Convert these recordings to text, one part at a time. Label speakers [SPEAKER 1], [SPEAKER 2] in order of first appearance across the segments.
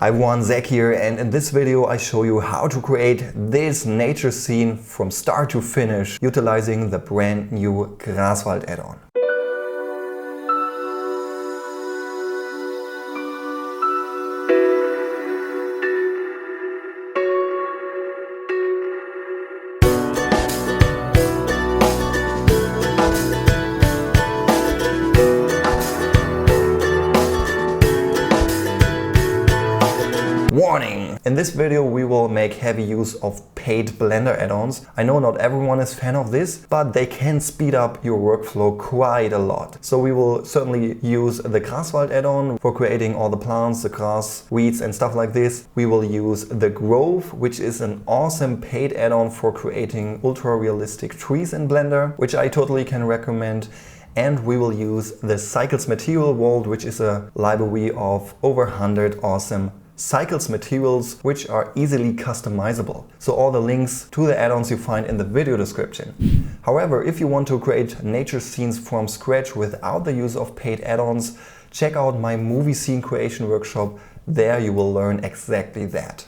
[SPEAKER 1] Everyone, Zach here, and in this video I show you how to create this nature scene from start to finish utilizing the brand new Graswald add-on. Warning! In this video we will make heavy use of paid Blender add-ons. I know not everyone is a fan of this, but they can speed up your workflow quite a lot. So we will certainly use the Graswald add-on for creating all the plants, the grass, weeds and stuff like this. We will use the Grove, which is an awesome paid add-on for creating ultra realistic trees in Blender, which I totally can recommend. And we will use the Cycles Material Vault, which is a library of over 100 awesome Cycles materials which are easily customizable. So all the links to the add-ons you find in the video description. However, if you want to create nature scenes from scratch without the use of paid add-ons, check out my movie scene creation workshop. There you will learn exactly that.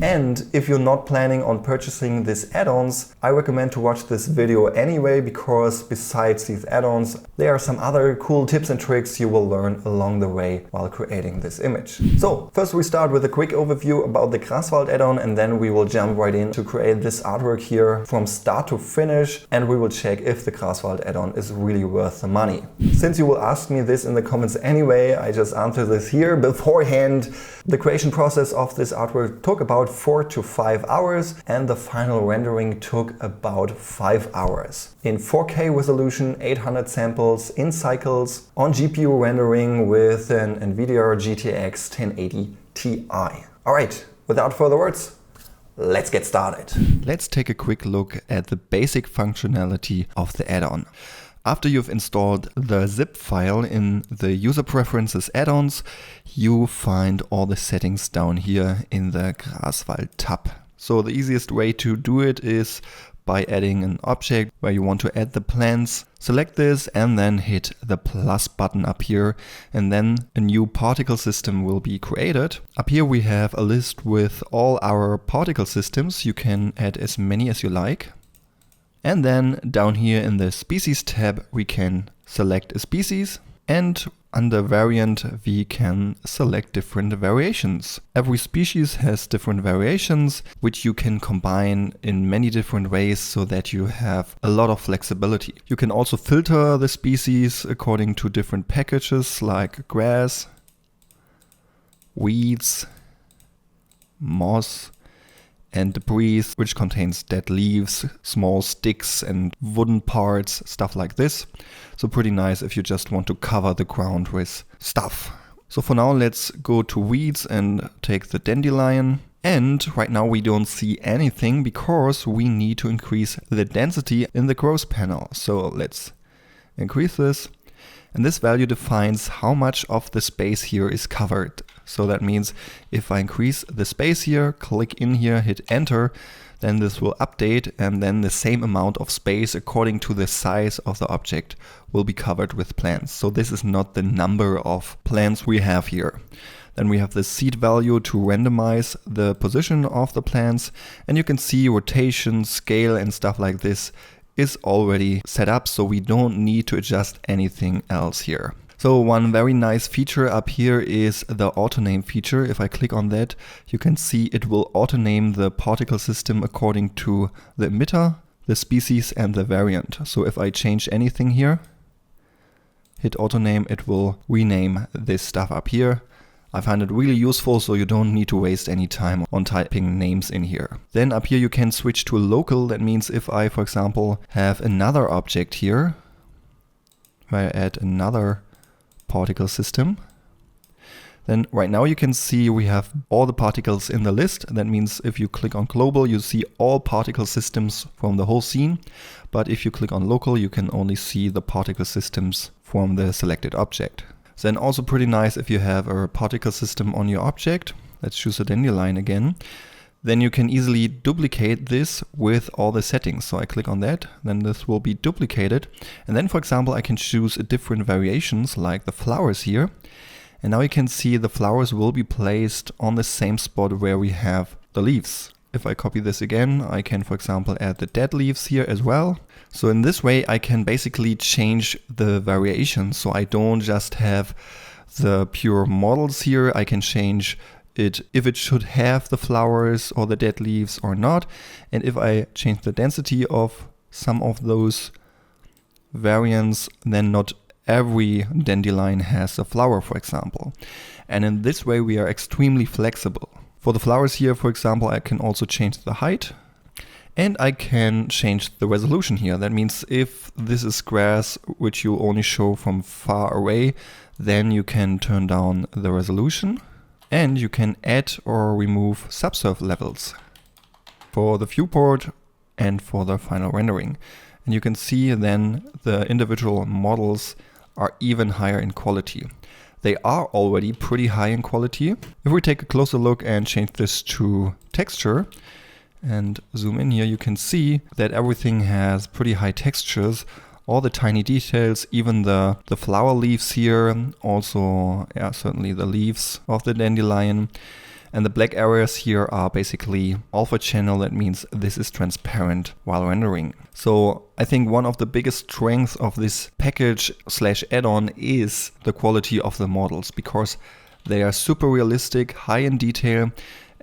[SPEAKER 1] And if you're not planning on purchasing these add-ons, I recommend to watch this video anyway, because besides these add-ons, there are some other cool tips and tricks you will learn along the way while creating this image. So first we start with a quick overview about the Graswald add-on, and then we will jump right in to create this artwork here from start to finish, and we will check if the Graswald add-on is really worth the money. Since you will ask me this in the comments anyway, I just answer this here beforehand. The creation process of this artwork took about 4 to 5 hours, and the final rendering took about 5 hours. In 4K resolution, 800 samples in cycles, on GPU rendering with an NVIDIA GTX 1080 Ti. Alright, without further words, let's get started. Let's take a quick look at the basic functionality of the add-on. After you've installed the zip file in the user preferences add-ons, you find all the settings down here in the Graswald tab. So the easiest way to do it is by adding an object where you want to add the plants. Select this and then hit the plus button up here, and then a new particle system will be created. Up here we have a list with all our particle systems. You can add as many as you like. And then down here in the species tab, we can select a species, and under variant, we can select different variations. Every species has different variations, which you can combine in many different ways so that you have a lot of flexibility. You can also filter the species according to different packages like grass, weeds, moss, and debris, which contains dead leaves, small sticks and wooden parts, stuff like this. So pretty nice if you just want to cover the ground with stuff. So for now, let's go to weeds and take the dandelion. And right now we don't see anything because we need to increase the density in the growth panel. So let's increase this. And this value defines how much of the space here is covered. So that means if I increase the space here, click in here, hit enter, then this will update, and then the same amount of space according to the size of the object will be covered with plants. So this is not the number of plants we have here. Then we have the seed value to randomize the position of the plants, and you can see rotation, scale and stuff like this is already set up, so we don't need to adjust anything else here. So one very nice feature up here is the auto name feature. If I click on that, you can see it will auto name the particle system according to the emitter, the species and the variant. So if I change anything here, hit auto name, it will rename this stuff up here. I find it really useful, so you don't need to waste any time on typing names in here. Then up here you can switch to local. That means if I, for example, have another object here, where I add another particle system, then right now you can see we have all the particles in the list. That means if you click on global, you see all particle systems from the whole scene. But if you click on local, you can only see the particle systems from the selected object. Then also pretty nice if you have a particle system on your object. Let's choose a dandelion again. then you can easily duplicate this with all the settings. So I click on that, then this will be duplicated. And then, for example, I can choose different variations like the flowers here. And now you can see the flowers will be placed on the same spot where we have the leaves. If I copy this again, I can, for example, add the dead leaves here as well. So in this way, I can basically change the variation. So I don't just have the pure models here. I can change it if it should have the flowers or the dead leaves or not. And if I change the density of some of those variants, then not every dandelion has a flower, for example. And in this way, we are extremely flexible. For the flowers here, for example, I can also change the height and I can change the resolution here. That means if this is grass, which you only show from far away, then you can turn down the resolution. And you can add or remove subsurf levels for the viewport and for the final rendering. And you can see then the individual models are even higher in quality. They are already pretty high in quality. If we take a closer look and change this to texture and zoom in here, you can see that everything has pretty high textures. All the tiny details, even the flower leaves here, also certainly the leaves of the dandelion. And the black areas here are basically alpha channel. That means this is transparent while rendering. So I think one of the biggest strengths of this package / add-on is the quality of the models, because they are super realistic, high in detail,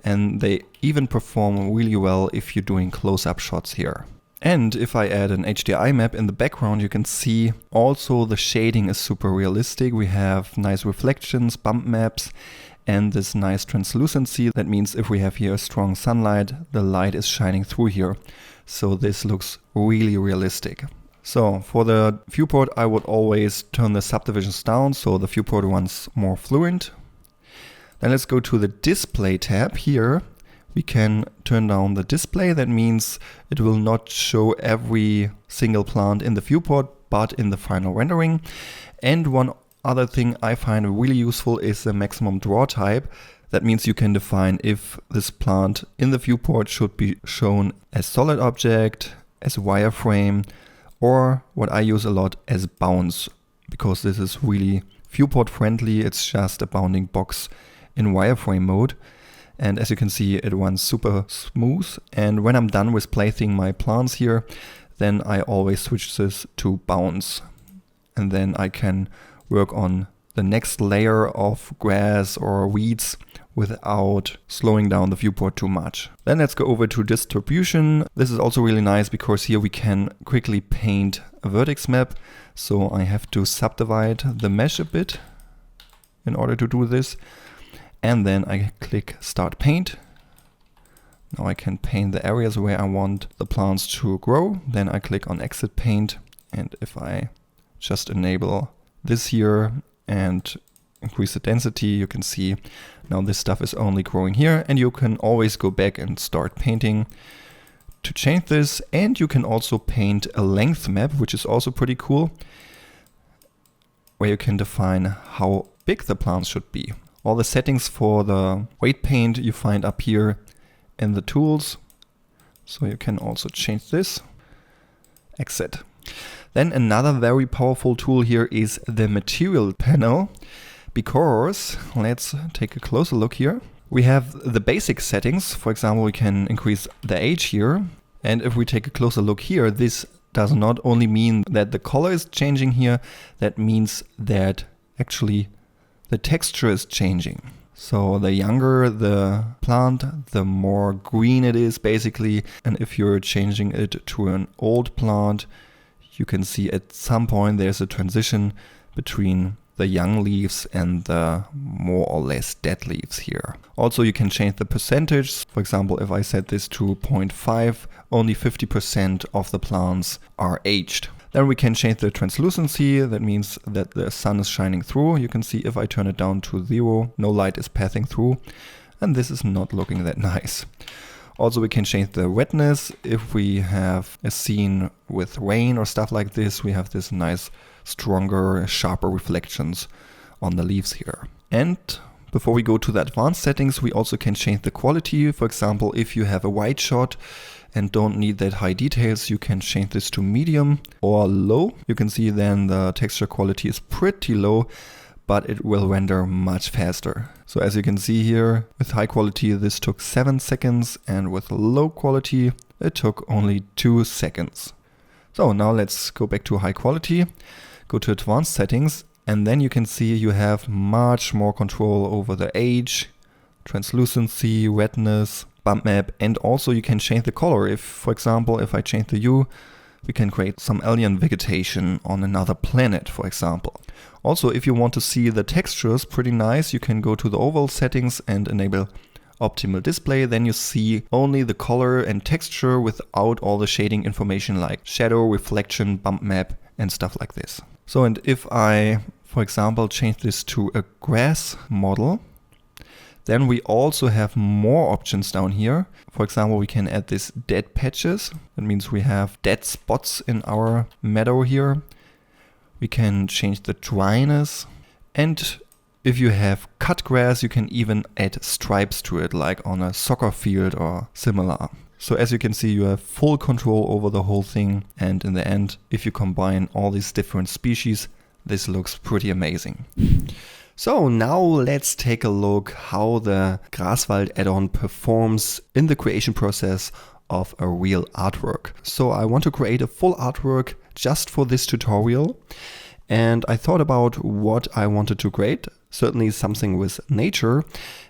[SPEAKER 1] and they even perform really well if you're doing close-up shots here. And if I add an HDRI map in the background, you can see also the shading is super realistic. We have nice reflections, bump maps, and this nice translucency. That means if we have here strong sunlight, the light is shining through here. So this looks really realistic. So for the viewport, I would always turn the subdivisions down so the viewport runs more fluent. Then let's go to the display tab here. We can turn down the display. That means it will not show every single plant in the viewport, but in the final rendering. And one other thing I find really useful is the maximum draw type. That means you can define if this plant in the viewport should be shown as solid object, as wireframe, or what I use a lot as bounds, because this is really viewport friendly. It's just a bounding box in wireframe mode. And as you can see, it runs super smooth. And when I'm done with placing my plants here, then I always switch this to bounds. And then I can work on the next layer of grass or weeds without slowing down the viewport too much. Then let's go over to distribution. This is also really nice because here we can quickly paint a vertex map. So I have to subdivide the mesh a bit in order to do this. And then I click Start Paint. Now I can paint the areas where I want the plants to grow. Then I click on Exit Paint. And if I just enable this here and increase the density, you can see now this stuff is only growing here. And you can always go back and start painting to change this. And you can also paint a length map, which is also pretty cool, where you can define how big the plants should be. All the settings for the weight paint you find up here in the tools. So you can also change this. Exit. Then another very powerful tool here is the material panel, because let's take a closer look here. We have the basic settings. For example, we can increase the age here. And if we take a closer look here, this does not only mean that the color is changing here, that means that actually the texture is changing. So the younger the plant, the more green it is basically. And if you're changing it to an old plant, you can see at some point there's a transition between the young leaves and the more or less dead leaves here. Also, you can change the percentage. For example, if I set this to 0.5, only 50% of the plants are aged. Then we can change the translucency. That means that the sun is shining through. You can see if I turn it down to 0, no light is passing through. And this is not looking that nice. Also, we can change the wetness. If we have a scene with rain or stuff like this, we have this nice, stronger, sharper reflections on the leaves here. And Before we go to the advanced settings, we also can change the quality. For example, if you have a wide shot and don't need that high details, you can change this to medium or low. You can see then the texture quality is pretty low, but it will render much faster. So as you can see here, with high quality this took 7 seconds, and with low quality it took only 2 seconds. So now let's go back to high quality, go to advanced settings, and then you can see you have much more control over the age, translucency, redness, bump map, and also you can change the color. If, for example, if I change the hue, we can create some alien vegetation on another planet, for example. Also, if you want to see the textures pretty nice, you can go to the overall settings and enable optimal display. Then you see only the color and texture without all the shading information like shadow, reflection, bump map, and stuff like this. So, and if I, for example, change this to a grass model, then we also have more options down here. For example, we can add this dead patches. That means we have dead spots in our meadow here. We can change the dryness. And if you have cut grass, you can even add stripes to it, like on a soccer field or similar. So as you can see, you have full control over the whole thing. And in the end, if you combine all these different species, this looks pretty amazing. So now let's take a look how the Graswald add-on performs in the creation process of a real artwork. So I want to create a full artwork just for this tutorial, and I thought about what I wanted to create. Certainly something with nature,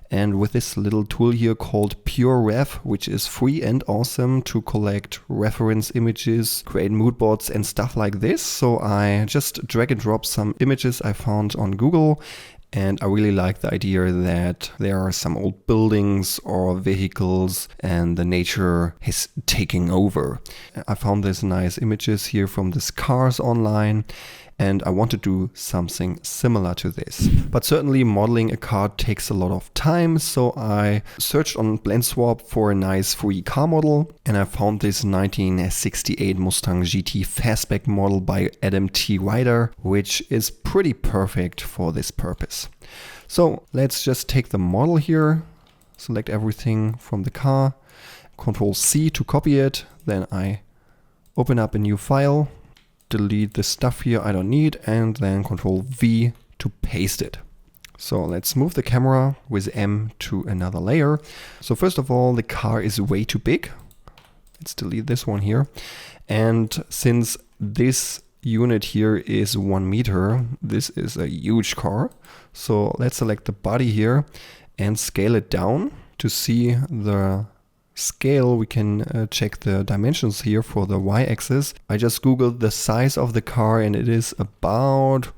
[SPEAKER 1] and with this little tool here called PureRef, which is free and awesome to collect reference images, create mood boards and stuff like this. So I just drag and drop some images I found on Google. And I really like the idea that there are some old buildings or vehicles and the nature is taking over. I found these nice images here from these cars online, and I want to do something similar to this. But certainly modeling a car takes a lot of time, so I searched on BlendSwap for a nice free car model, and I found this 1968 Mustang GT fastback model by Adam T. Ryder, which is pretty perfect for this purpose. So let's just take the model here, select everything from the car, Control C to copy it, then I open up a new file, delete the stuff here I don't need, and then Control V to paste it. So let's move the camera with M to another layer. So first of all, the car is way too big. Let's delete this one here. And since this unit here is 1 meter, this is a huge car. So let's select the body here and scale it down. To see the scale, we can check the dimensions here for the y-axis. I just googled the size of the car and it is about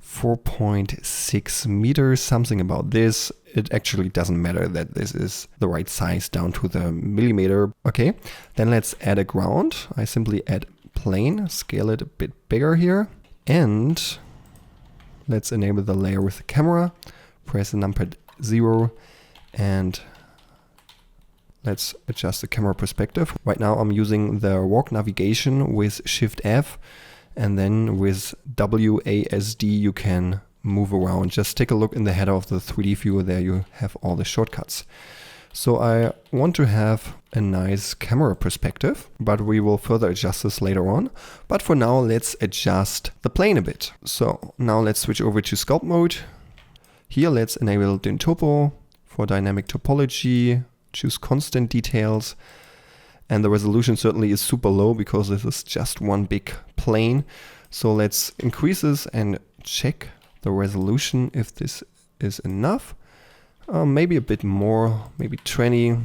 [SPEAKER 1] 4.6 meters, something about this. It actually doesn't matter that this is the right size down to the millimeter. Okay, then let's add a ground. I simply add plane, scale it a bit bigger here, and let's enable the layer with the camera, press the numpad 0, and let's adjust the camera perspective. Right now I'm using the walk navigation with Shift F, and then with WASD you can move around. Just take a look in the header of the 3D viewer, there you have all the shortcuts. So I want to have a nice camera perspective, but we will further adjust this later on. But for now, let's adjust the plane a bit. So now let's switch over to sculpt mode. Here let's enable DynTopo for dynamic topology, choose constant details, and the resolution certainly is super low because this is just one big plane. So let's increase this and check the resolution if this is enough. Maybe a bit more, maybe 20,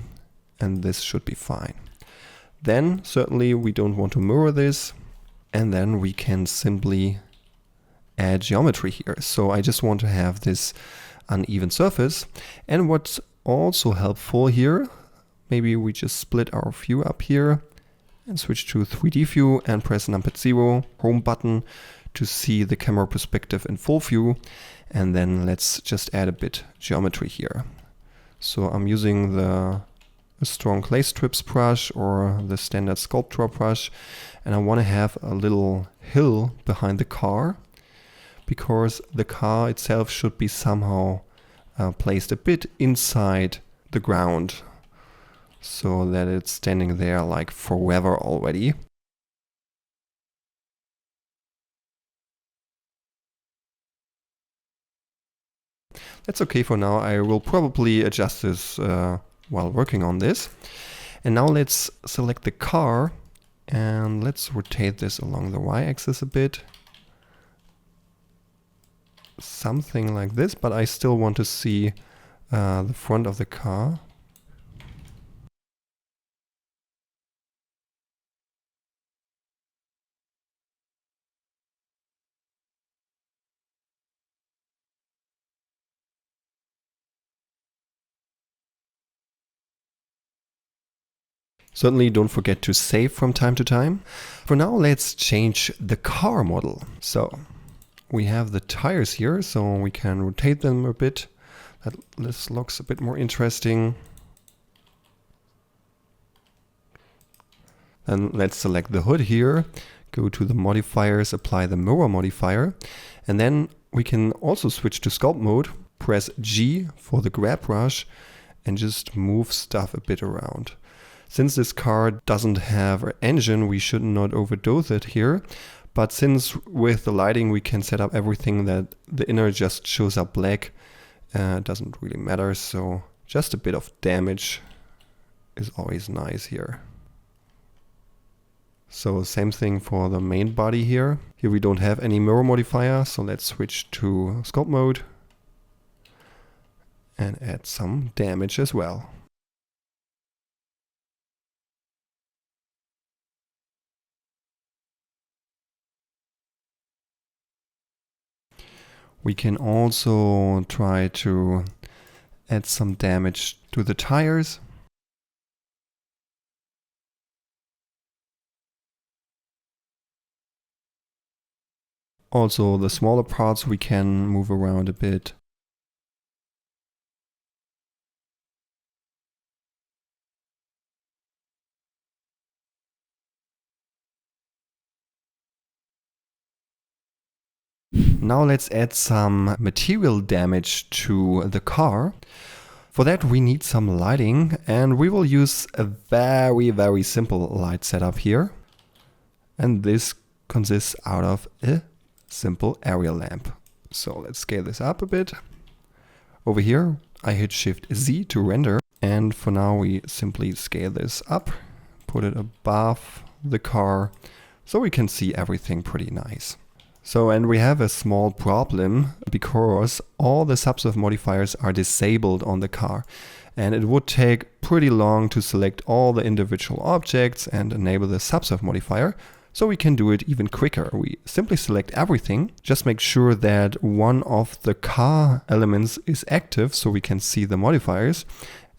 [SPEAKER 1] and this should be fine. Then certainly we don't want to mirror this, and then we can simply add geometry here. So I just want to have this uneven surface. And what's also helpful here, maybe we just split our view up here and switch to 3D view and press numpad 0, home button, to see the camera perspective in full view. And then let's just add a bit geometry here. So I'm using the strong clay strips brush or the standard sculptor brush, and I want to have a little hill behind the car because the car itself should be somehow placed a bit inside the ground so that it's standing there like forever already. That's okay for now. I will probably adjust this while working on this. And now let's select the car and let's rotate this along the y-axis a bit. Something like this, but I still want to see the front of the car. Certainly don't forget to save from time to time. For now, let's change the car model. So we have the tires here, so we can rotate them a bit. This looks a bit more interesting. Then let's select the hood here, go to the modifiers, apply the mirror modifier, and then we can also switch to sculpt mode, press G for the grab brush, and just move stuff a bit around. Since this car doesn't have an engine, we should not overdose it here. But since with the lighting we can set up everything that the inner just shows up black, it doesn't really matter. So just a bit of damage is always nice here. So same thing for the main body here. Here we don't have any mirror modifier, so let's switch to sculpt mode and add some damage as well. We can also try to add some damage to the tires. Also the smaller parts we can move around a bit. Now let's add some material damage to the car. For that we need some lighting, and we will use a very simple light setup here. And this consists out of a simple area lamp. So let's scale this up a bit. Over here I hit Shift Z to render, and for now we simply scale this up, put it above the car so we can see everything pretty nice. So, and we have a small problem because all the subsurf modifiers are disabled on the car, and it would take pretty long to select all the individual objects and enable the subsurf modifier. So we can do it even quicker. We simply select everything, just make sure that one of the car elements is active so we can see the modifiers,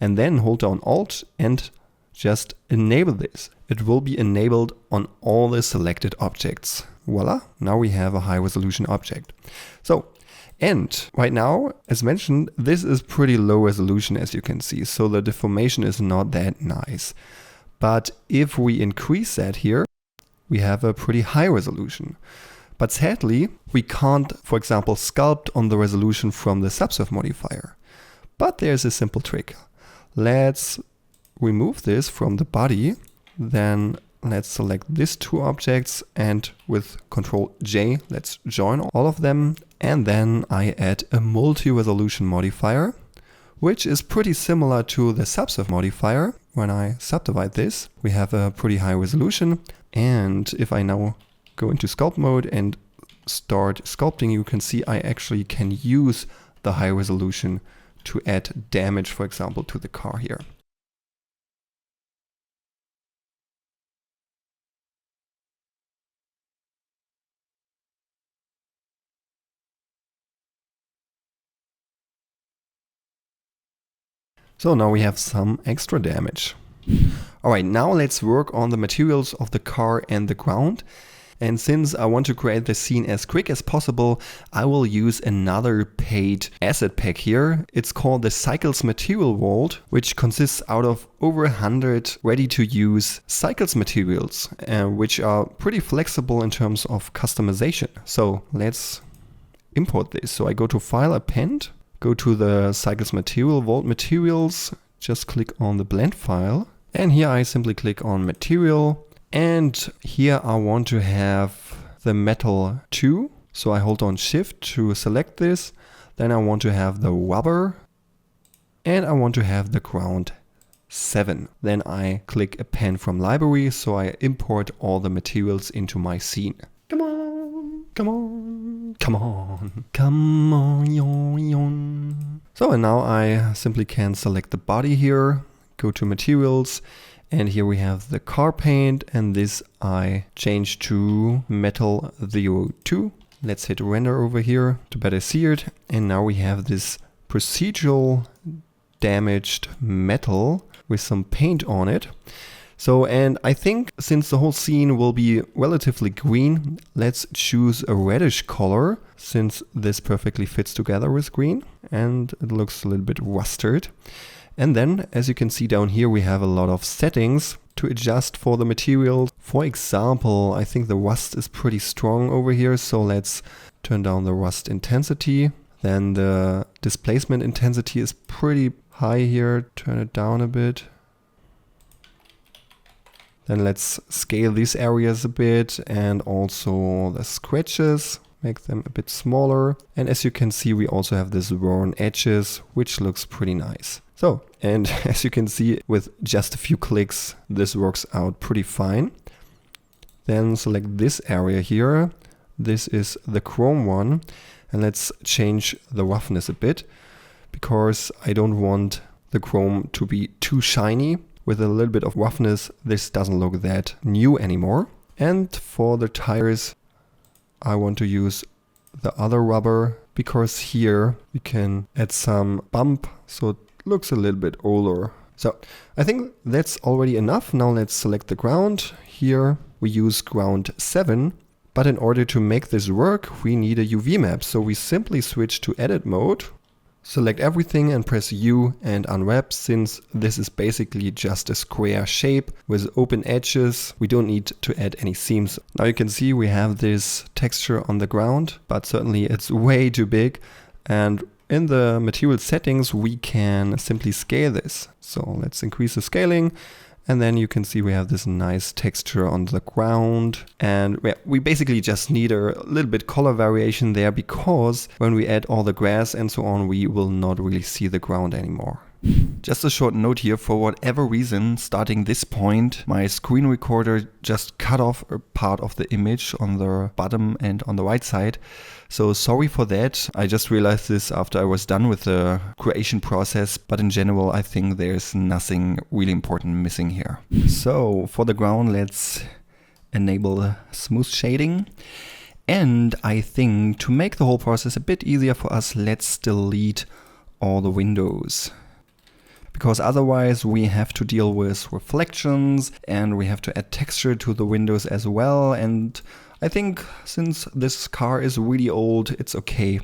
[SPEAKER 1] and then hold down Alt and just enable this. It will be enabled on all the selected objects. Voila, now we have a high resolution object. So, and right now, as mentioned, this is pretty low resolution as you can see, so the deformation is not that nice. But if we increase that here, we have a pretty high resolution. But sadly, we can't, for example, sculpt on the resolution from the subsurf modifier. But there's a simple trick. Let's remove this from the body, then let's select these two objects, and with Ctrl J, let's join all of them. And then I add a multi-resolution modifier, which is pretty similar to the subsurf modifier. When I subdivide this, we have a pretty high resolution. And if I now go into sculpt mode and start sculpting, you can see I actually can use the high resolution to add damage, for example, to the car here. So now we have some extra damage. Alright, now let's work on the materials of the car and the ground. And since I want to create the scene as quick as possible, I will use another paid asset pack here. It's called the Cycles Material Vault, which consists out of over 100 ready-to-use Cycles materials, which are pretty flexible in terms of customization. So let's import this. So I go to File, Append. go to the Cycles material, Vault materials, just click on the blend file. And here I simply click on material. And here I want to have the metal 2. So I hold on shift to select this. Then I want to have the rubber. And I want to have the ground 7. Then I click append from library. So I import all the materials into my scene. Come on, come on, come on, come on, yon. So and now I simply can select the body here, go to materials, and here we have the car paint, and this I change to metal 02. Let's hit render over here to better see it. And now we have this procedural damaged metal with some paint on it. So, and I think since the whole scene will be relatively green, let's choose a reddish color, since this perfectly fits together with green and it looks a little bit rusted. And then, as you can see down here, we have a lot of settings to adjust for the materials. For example, I think the rust is pretty strong over here, so let's turn down the rust intensity. Then the displacement intensity is pretty high here, turn it down a bit. Then let's scale these areas a bit, and also the scratches, make them a bit smaller. And as you can see, we also have this worn edges, which looks pretty nice. So, and as you can see, with just a few clicks, this works out pretty fine. Then select this area here. This is the chrome one. And let's change the roughness a bit, because I don't want the chrome to be too shiny. With a little bit of roughness, this doesn't look that new anymore. And for the tires, I want to use the other rubber, because here we can add some bump, so it looks a little bit older. So I think that's already enough. Now let's select the ground. Here we use ground 7. But in order to make this work, we need a UV map. So we simply switch to edit mode. Select everything and press U and unwrap. Since this is basically just a square shape with open edges, we don't need to add any seams. Now you can see we have this texture on the ground, but certainly it's way too big. And in the material settings, we can simply scale this. So let's increase the scaling. And then you can see we have this nice texture on the ground. And we basically just need a little bit color variation there, because when we add all the grass and so on, we will not really see the ground anymore. Just a short note here, for whatever reason, starting this point, my screen recorder just cut off a part of the image on the bottom and on the right side. So sorry for that. I just realized this after I was done with the creation process, but in general, I think there's nothing really important missing here. So for the ground, let's enable smooth shading. And I think to make the whole process a bit easier for us, let's delete all the windows. Because otherwise we have to deal with reflections and we have to add texture to the windows as well. And I think since this car is really old, it's okay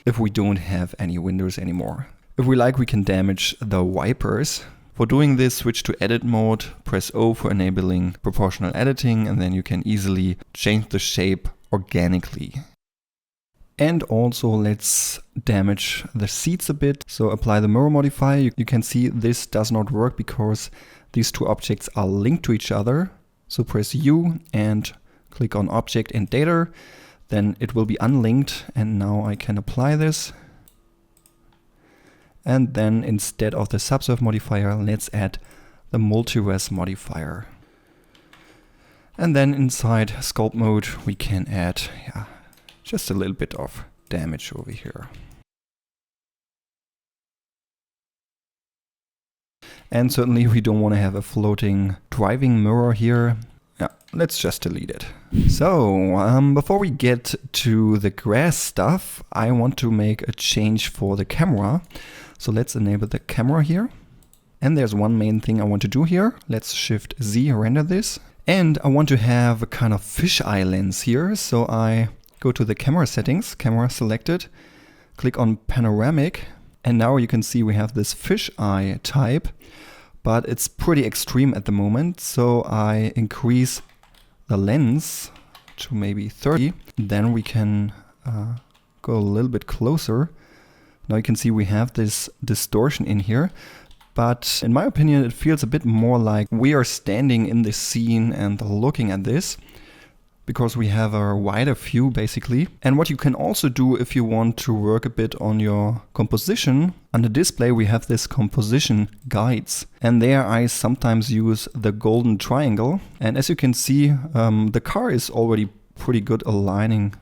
[SPEAKER 1] if we don't have any windows anymore. If we like, we can damage the wipers. For doing this, switch to edit mode, press O for enabling proportional editing, and then you can easily change the shape organically. And also let's damage the seats a bit. So apply the mirror modifier. You can see this does not work because these two objects are linked to each other. So press U and click on object and data. Then it will be unlinked. And now I can apply this. And then instead of the subsurf modifier, let's add the multi-res modifier. And then inside sculpt mode, we can add just a little bit of damage over here. And certainly we don't want to have a floating driving mirror here. Yeah, let's just delete it. So before we get to the grass stuff, I want to make a change for the camera. So let's enable the camera here. And there's one main thing I want to do here. Let's Shift Z, render this. And I want to have a kind of fisheye lens here. So I go to the camera settings, camera selected, click on panoramic. And now you can see we have this fisheye type, but it's pretty extreme at the moment. So I increase the lens to maybe 30. Then we can go a little bit closer. Now you can see we have this distortion in here, but in my opinion it feels a bit more like we are standing in this scene and looking at this, because we have a wider view basically. And what you can also do if you want to work a bit on your composition, on the display we have this composition guides, and there I sometimes use the golden triangle, and as you can see the car is already pretty good aligning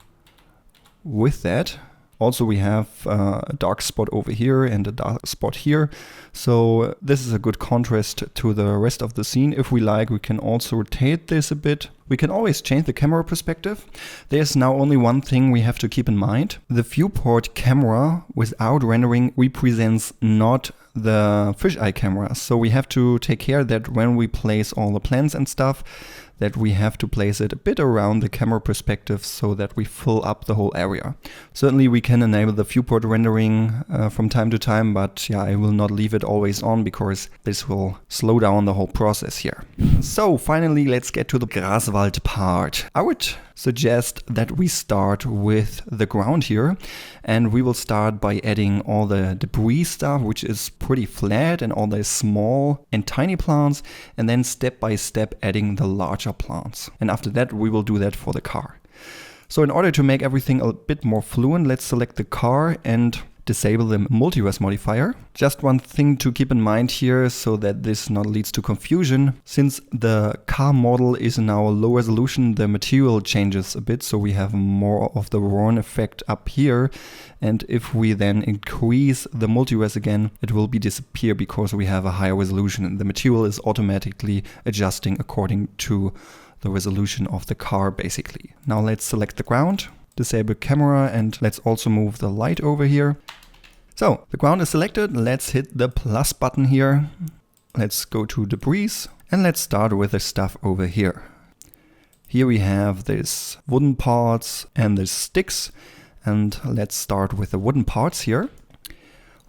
[SPEAKER 1] with that. Also we have a dark spot over here and a dark spot here, so this is a good contrast to the rest of the scene. If we like, we can also rotate this a bit. We can always change the camera perspective. There's now only one thing we have to keep in mind. The viewport camera without rendering represents not the fisheye camera, so we have to take care that when we place all the plans and stuff, that we have to place it a bit around the camera perspective so that we fill up the whole area. Certainly we can enable the viewport rendering from time to time, but yeah, I will not leave it always on because this will slow down the whole process here. So finally, let's get to the Graswald part. I would suggest that we start with the ground here, and we will start by adding all the debris stuff, which is pretty flat, and all the small and tiny plants, and then step by step adding the larger plants. And after that we will do that for the car. So in order to make everything a bit more fluent, let's select the car and disable the multi-res modifier. Just one thing to keep in mind here so that this not leads to confusion. Since the car model is now low resolution, the material changes a bit, so we have more of the Ron effect up here. And if we then increase the multi-res again, it will be disappear because we have a higher resolution and the material is automatically adjusting according to the resolution of the car basically. Now let's select the ground, disable camera, and let's also move the light over here. So the ground is selected. Let's hit the plus button here. Let's go to debris and let's start with the stuff over here. Here we have this wooden parts and the sticks, and let's start with the wooden parts here.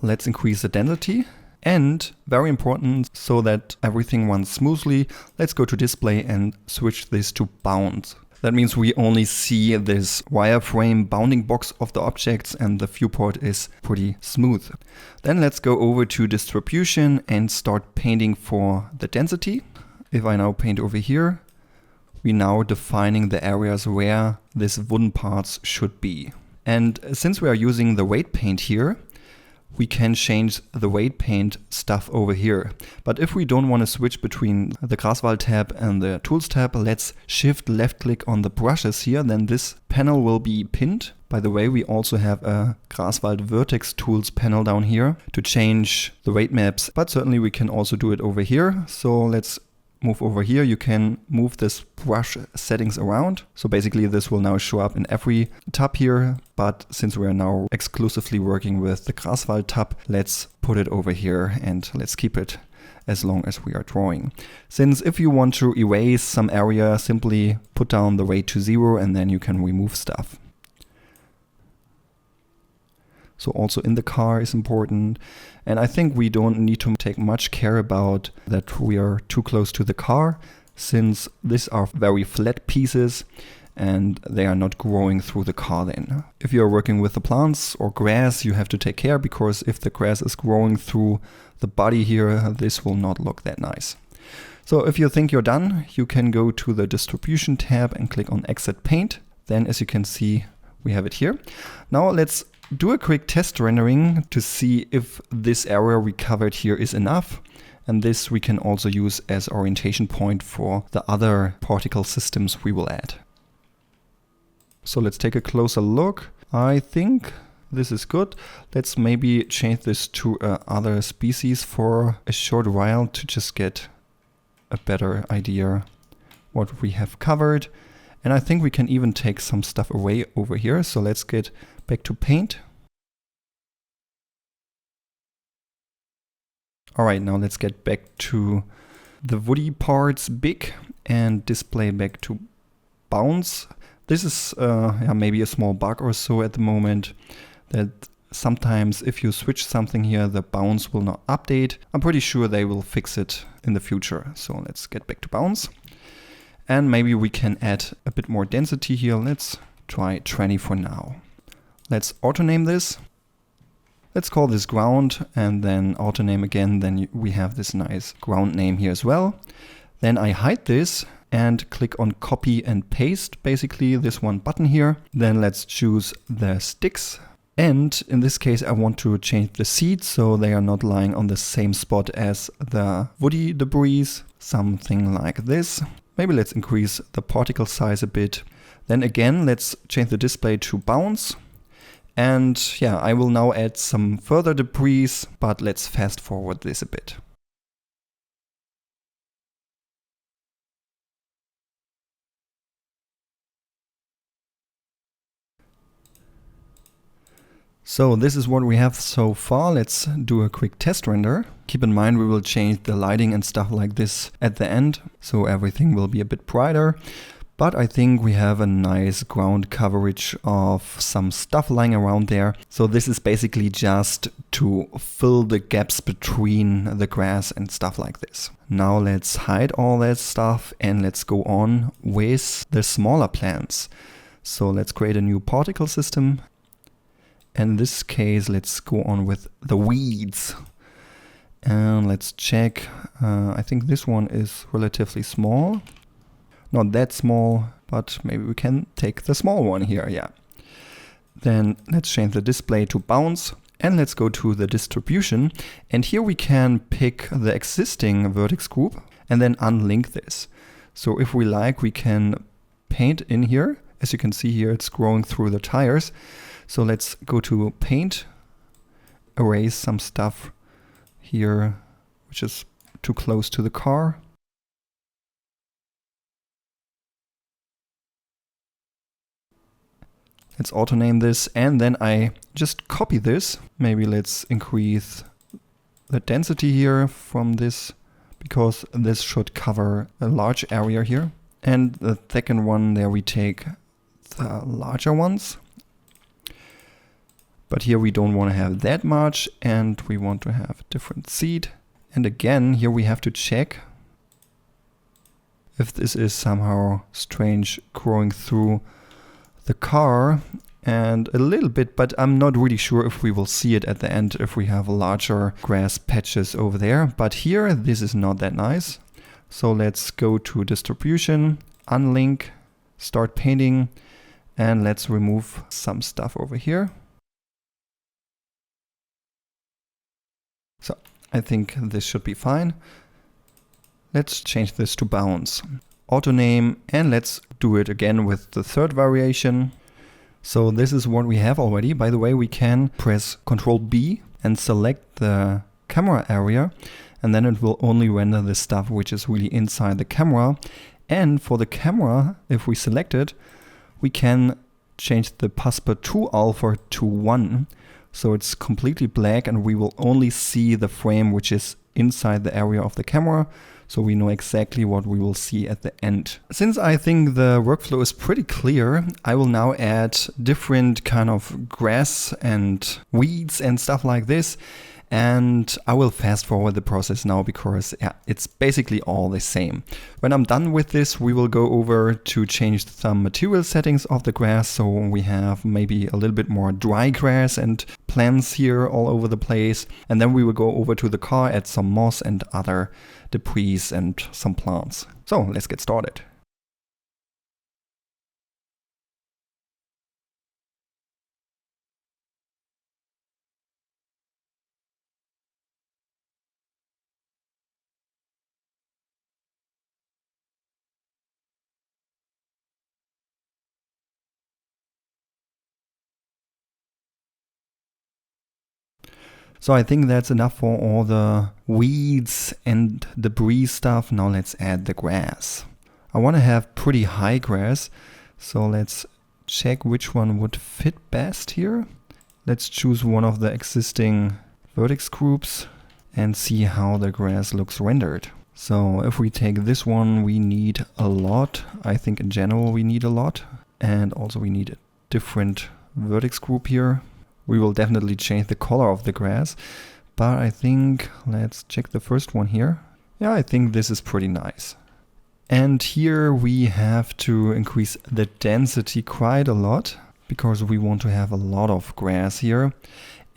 [SPEAKER 1] Let's increase the density, and very important, so that everything runs smoothly, let's go to display and switch this to bound. That means we only see this wireframe bounding box of the objects and the viewport is pretty smooth. Then let's go over to distribution and start painting for the density. If I now paint over here, we're now defining the areas where these wooden parts should be. And since we are using the weight paint here, we can change the weight paint stuff over here. But if we don't want to switch between the Graswald tab and the Tools tab, let's shift left click on the brushes here, then this panel will be pinned. By the way, we also have a Graswald Vertex Tools panel down here to change the weight maps, but certainly we can also do it over here. So let's move over here. You can move this brush settings around. So basically this will now show up in every tab here, but since we are now exclusively working with the Graswald tab, let's put it over here and let's keep it as long as we are drawing. Since if you want to erase some area, simply put down the weight to 0 and then you can remove stuff. So also in the car is important. And I think we don't need to take much care about that we are too close to the car, since these are very flat pieces and they are not growing through the car then. If you are working with the plants or grass, you have to take care, because if the grass is growing through the body here, this will not look that nice. So if you think you're done, you can go to the distribution tab and click on Exit Paint. Then as you can see, we have it here. Now let's do a quick test rendering to see if this area we covered here is enough. And this we can also use as orientation point for the other particle systems we will add. So let's take a closer look. I think this is good. Let's maybe change this to other species for a short while to just get a better idea what we have covered. And I think we can even take some stuff away over here. So let's get back to paint. All right, now let's get back to the woody parts big and display back to bounds. This is maybe a small bug or so at the moment, that sometimes if you switch something here, the bounds will not update. I'm pretty sure they will fix it in the future. So let's get back to bounds. And maybe we can add a bit more density here. Let's try 20 for now. Let's auto name this. Let's call this ground and then auto name again. Then we have this nice ground name here as well. Then I hide this and click on copy and paste, basically this one button here. Then let's choose the sticks. And in this case, I want to change the seeds so they are not lying on the same spot as the woody debris, something like this. Maybe let's increase the particle size a bit. Then again, let's change the display to bounce. And yeah, I will now add some further debris, but let's fast forward this a bit. So this is what we have so far. Let's do a quick test render. Keep in mind we will change the lighting and stuff like this at the end, so everything will be a bit brighter. But I think we have a nice ground coverage of some stuff lying around there. So this is basically just to fill the gaps between the grass and stuff like this. Now let's hide all that stuff and let's go on with the smaller plants. So let's create a new particle system. In this case, let's go on with the weeds. And let's check. I think this one is relatively small. Not that small, but maybe we can take the small one here, yeah. Then let's change the display to bounce and let's go to the distribution. And here we can pick the existing vertex group and then unlink this. So if we like, we can paint in here. As you can see here, it's growing through the tires. So let's go to paint, erase some stuff here, which is too close to the car. Let's auto name this and then I just copy this. Maybe let's increase the density here from this because this should cover a large area here. And the second one there we take the larger ones. But here we don't want to have that much and we want to have a different seed. And again, here we have to check if this is somehow strange growing through the car and a little bit, but I'm not really sure if we will see it at the end if we have larger grass patches over there. But here, this is not that nice. So let's go to distribution, unlink, start painting, and let's remove some stuff over here. So I think this should be fine. Let's change this to bounce. Auto name, and let's do it again with the third variation. So this is what we have already. By the way, we can press Ctrl B and select the camera area, and then it will only render the stuff which is really inside the camera. And for the camera, if we select it, we can change the Passport 2 alpha to 1. So it's completely black and we will only see the frame which is inside the area of the camera. So we know exactly what we will see at the end. Since I think the workflow is pretty clear, I will now add different kind of grass and weeds and stuff like this. And I will fast forward the process now because it's basically all the same. When I'm done with this, we will go over to change some material settings of the grass. So we have maybe a little bit more dry grass and plants here all over the place. And then we will go over to the car, add some moss and other debris and some plants. So let's get started. So I think that's enough for all the weeds and debris stuff. Now let's add the grass. I want to have pretty high grass. So let's check which one would fit best here. Let's choose one of the existing vertex groups and see how the grass looks rendered. So if we take this one, we need a lot. I think in general we need a lot. And also we need a different vertex group here. We will definitely change the color of the grass, but I think let's check the first one here. Yeah, I think this is pretty nice. And here we have to increase the density quite a lot because we want to have a lot of grass here.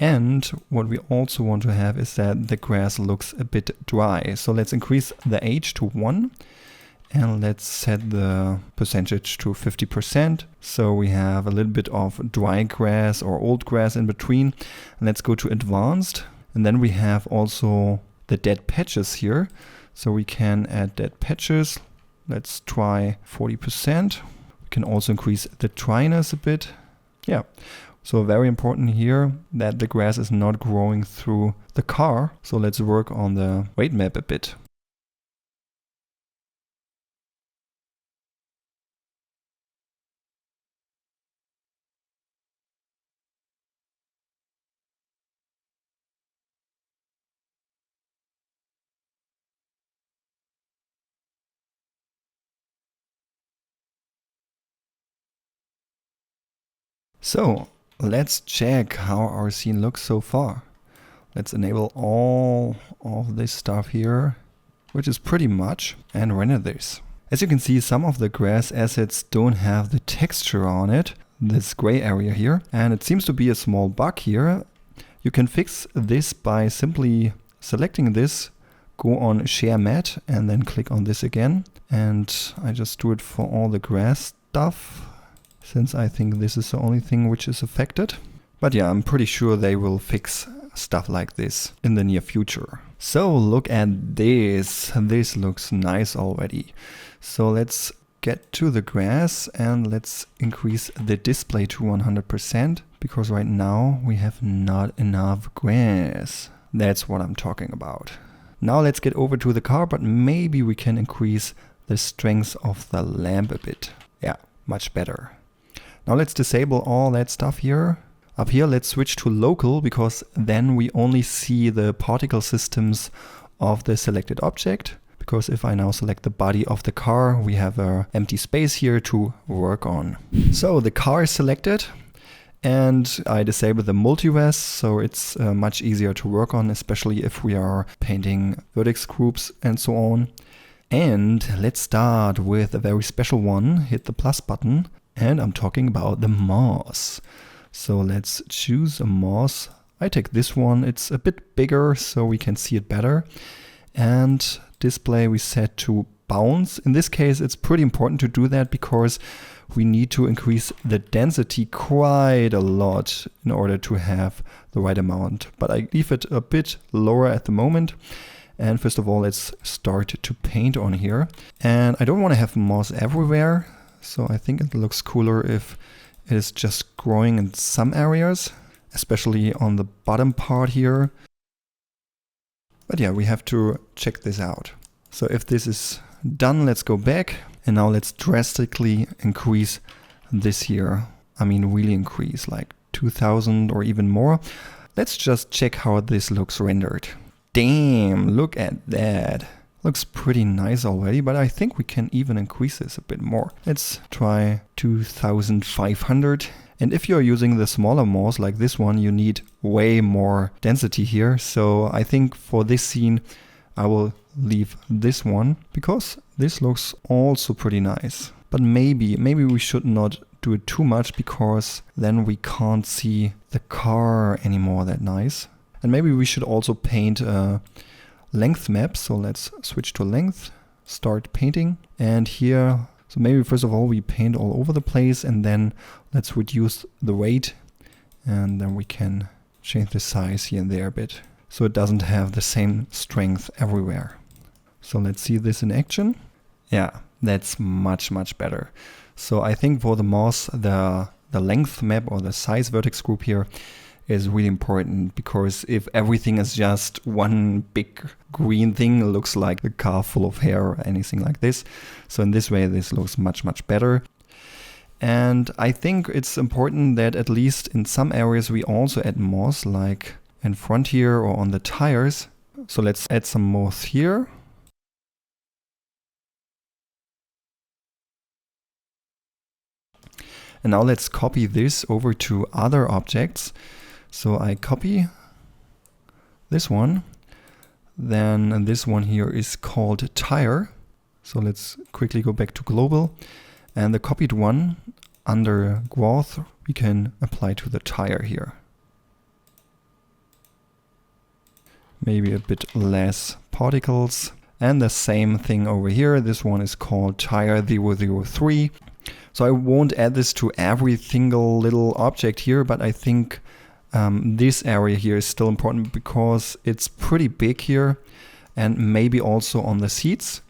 [SPEAKER 1] And what we also want to have is that the grass looks a bit dry. So let's increase the age to 1 and let's set the percentage to 50%. So we have a little bit of dry grass or old grass in between. And let's go to advanced. And then we have also the dead patches here. So we can add dead patches. Let's try 40%. We can also increase the dryness a bit. Yeah. So very important here that the grass is not growing through the car. So let's work on the weight map a bit. So let's check how our scene looks so far. Let's enable all of this stuff here, which is pretty much, and render this. As you can see, some of the grass assets don't have the texture on it, this gray area here, and it seems to be a small bug here. You can fix this by simply selecting this, go on Share Matte, and then click on this again. And I just do it for all the grass stuff, since I think this is the only thing which is affected. But yeah, I'm pretty sure they will fix stuff like this in the near future. So look at this. This looks nice already. So let's get to the grass and let's increase the display to 100% because right now we have not enough grass. That's what I'm talking about. Now let's get over to the car, but maybe we can increase the strength of the lamp a bit. Yeah, much better. Now let's disable all that stuff here. Up here, let's switch to local because then we only see the particle systems of the selected object. Because if I now select the body of the car, we have an empty space here to work on. So the car is selected and I disable the multi-res, so it's much easier to work on, especially if we are painting vertex groups and so on. And let's start with a very special one. Hit the plus button. And I'm talking about the moss. So let's choose a moss. I take this one. It's a bit bigger so we can see it better. And display we set to bounce. In this case, it's pretty important to do that because we need to increase the density quite a lot in order to have the right amount. But I leave it a bit lower at the moment. And first of all, let's start to paint on here. And I don't want to have moss everywhere. So I think it looks cooler if it is just growing in some areas, especially on the bottom part here. But yeah, we have to check this out. So if this is done, let's go back. And now let's drastically increase this here. I mean, really increase like 2000 or even more. Let's just check how this looks rendered. Damn, look at that. Looks pretty nice already, but I think we can even increase this a bit more. Let's try 2500. And if you're using the smaller moss like this one, you need way more density here. So I think for this scene, I will leave this one because this looks also pretty nice. But maybe we should not do it too much because then we can't see the car anymore that nice. And maybe we should also paint length map. So let's switch to length, start painting. And here, so maybe first of all, we paint all over the place and then let's reduce the weight. And then we can change the size here and there a bit. So it doesn't have the same strength everywhere. So let's see this in action. Yeah, that's much better. So I think for the moss, the length map or the size vertex group here is really important because if everything is just one big green thing, it looks like a car full of hair or anything like this. So in this way, this looks much better. And I think it's important that at least in some areas we also add moss, like in front here or on the tires. So let's add some moss here. And now let's copy this over to other objects. So I copy this one, then this one here is called tire. So let's quickly go back to global, and the copied one under growth we can apply to the tire here. maybe a bit less particles. And the same thing over here. This one is called tire 003. So I won't add this to every single little object here, but I think this area here is still important because it's pretty big here, and maybe also on the seats.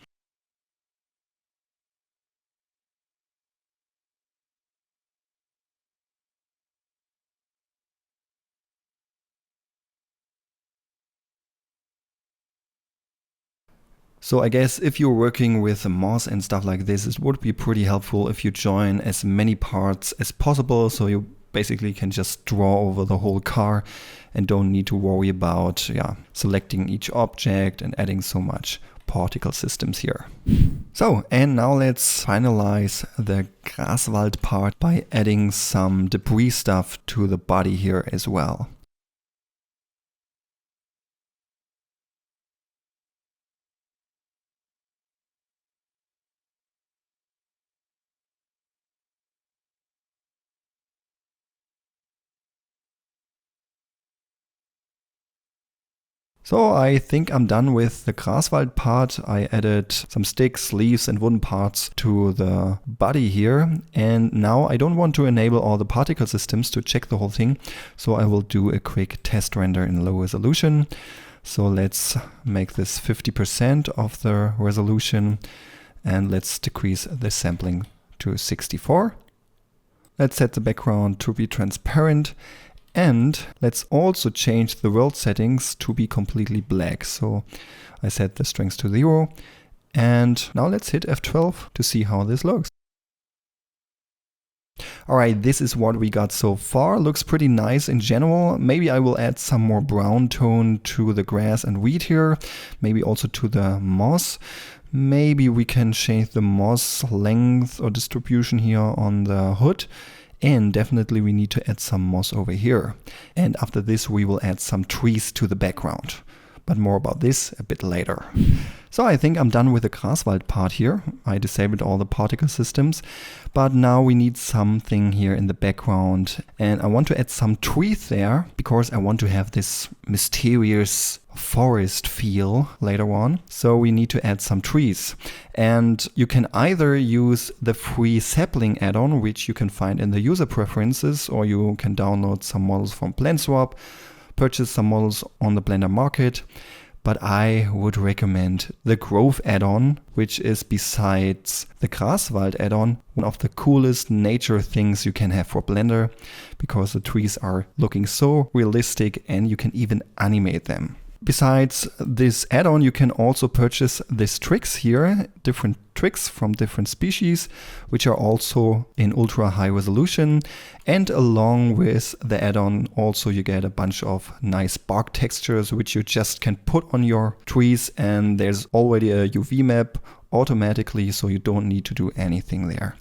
[SPEAKER 1] So I guess if you're working with moss and stuff like this, it would be pretty helpful if you join as many parts as possible, so you basically can just draw over the whole car and don't need to worry about selecting each object and adding so much particle systems here. So, and now let's finalize the Graswald part by adding some debris stuff to the body here as well. So I think I'm done with the Graswald part. I added some sticks, leaves and wooden parts to the body here. And now I don't want to enable all the particle systems to check the whole thing. So I will do a quick test render in low resolution. So let's make this 50% of the resolution. And let's decrease the sampling to 64. Let's set the background to be transparent. And let's also change the world settings to be completely black. So I set the strength to 0. And now let's hit F12 to see how this looks. Alright, this is what we got so far. Looks pretty nice in general. Maybe I will add some more brown tone to the grass and wheat here. Maybe also to the moss. Maybe we can change the moss length or distribution here on the hood. And definitely we need to add some moss over here. And after this we will add some trees to the background. But more about this a bit later. So I think I'm done with the Graswald part here. I disabled all the particle systems. But now we need something here in the background. And I want to add some trees there because I want to have this mysterious forest feel later on. So we need to add some trees. And you can either use the free sapling add-on, which you can find in the user preferences, or you can download some models from PlanSwap, purchase some models on the Blender market. But I would recommend the Grove add-on, which is, besides the Graswald add-on, one of the coolest nature things you can have for Blender, because the trees are looking so realistic and you can even animate them. Besides this add-on, you can also purchase these tricks here, different tricks from different species, which are also in ultra high resolution. And along with the add-on, also you get a bunch of nice bark textures, which you just can put on your trees. And there's already a UV map automatically, so you don't need to do anything there.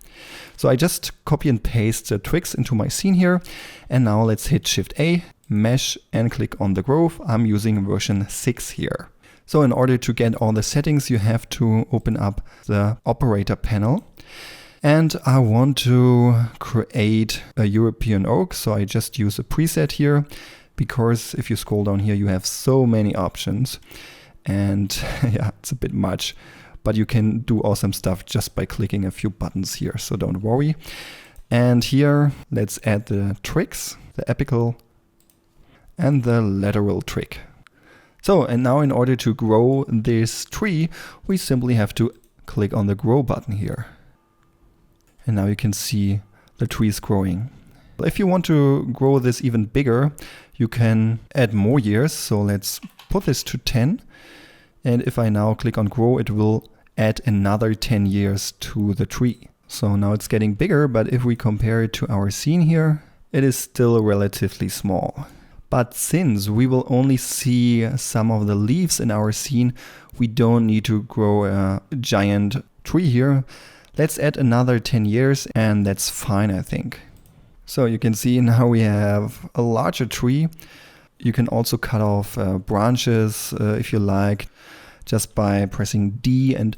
[SPEAKER 1] So I just copy and paste the tricks into my scene here. And now let's hit Shift A, mesh, and click on the Grove. I'm using version 6 here. So in order to get all the settings, you have to open up the operator panel. And I want to create a European oak. So I just use a preset here, because if you scroll down here, you have so many options. And yeah, it's a bit much. But you can do awesome stuff just by clicking a few buttons here, so don't worry. And here, let's add the tricks, the apical and the lateral trick. So, and now in order to grow this tree, we simply have to click on the grow button here. And now you can see the tree is growing. If you want to grow this even bigger, you can add more years. So let's put this to 10. And if I now click on grow, it will add another 10 years to the tree. So now it's getting bigger, but if we compare it to our scene here, it is still relatively small. But since we will only see some of the leaves in our scene, we don't need to grow a giant tree here. Let's add another 10 years and that's fine, I think. So you can see now we have a larger tree. You can also cut off branches if you like, just by pressing D and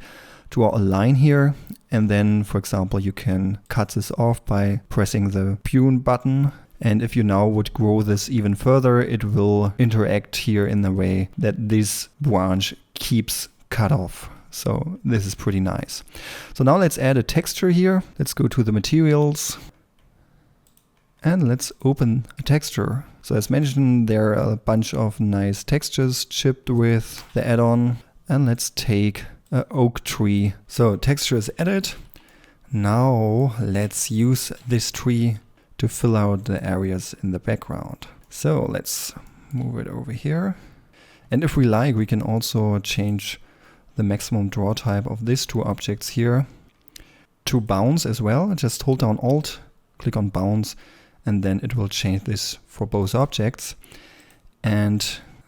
[SPEAKER 1] draw a line here. And then, for example, you can cut this off by pressing the prune button. And if you now would grow this even further, it will interact here in a way that this branch keeps cut off. So this is pretty nice. So now let's add a texture here. Let's go to the materials and let's open a texture. So as mentioned, there are a bunch of nice textures chipped with the add-on. And let's take an oak tree. So texture is added. Now let's use this tree to fill out the areas in the background. So let's move it over here. And if we like, we can also change the maximum draw type of these two objects here to bounce as well. Just hold down Alt, click on bounce, and then it will change this for both objects. And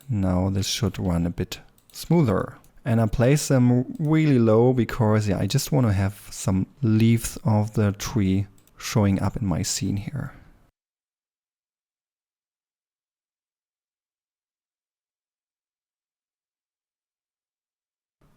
[SPEAKER 1] now this should run a bit smoother. And I place them really low because I just want to have some leaves of the tree showing up in my scene here.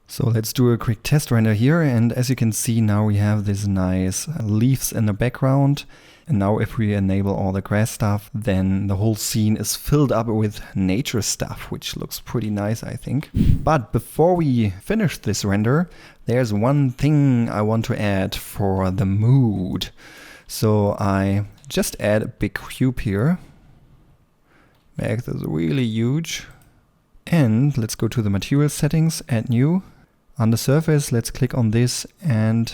[SPEAKER 1] So let's do a quick test render here, and as you can see now we have these nice leaves in the background. And now if we enable all the grass stuff, then the whole scene is filled up with nature stuff, which looks pretty nice, I think. But before we finish this render, there's one thing I want to add for the mood. So I just add a big cube here, make this really huge. And let's go to the material settings, add new. On the surface, let's click on this and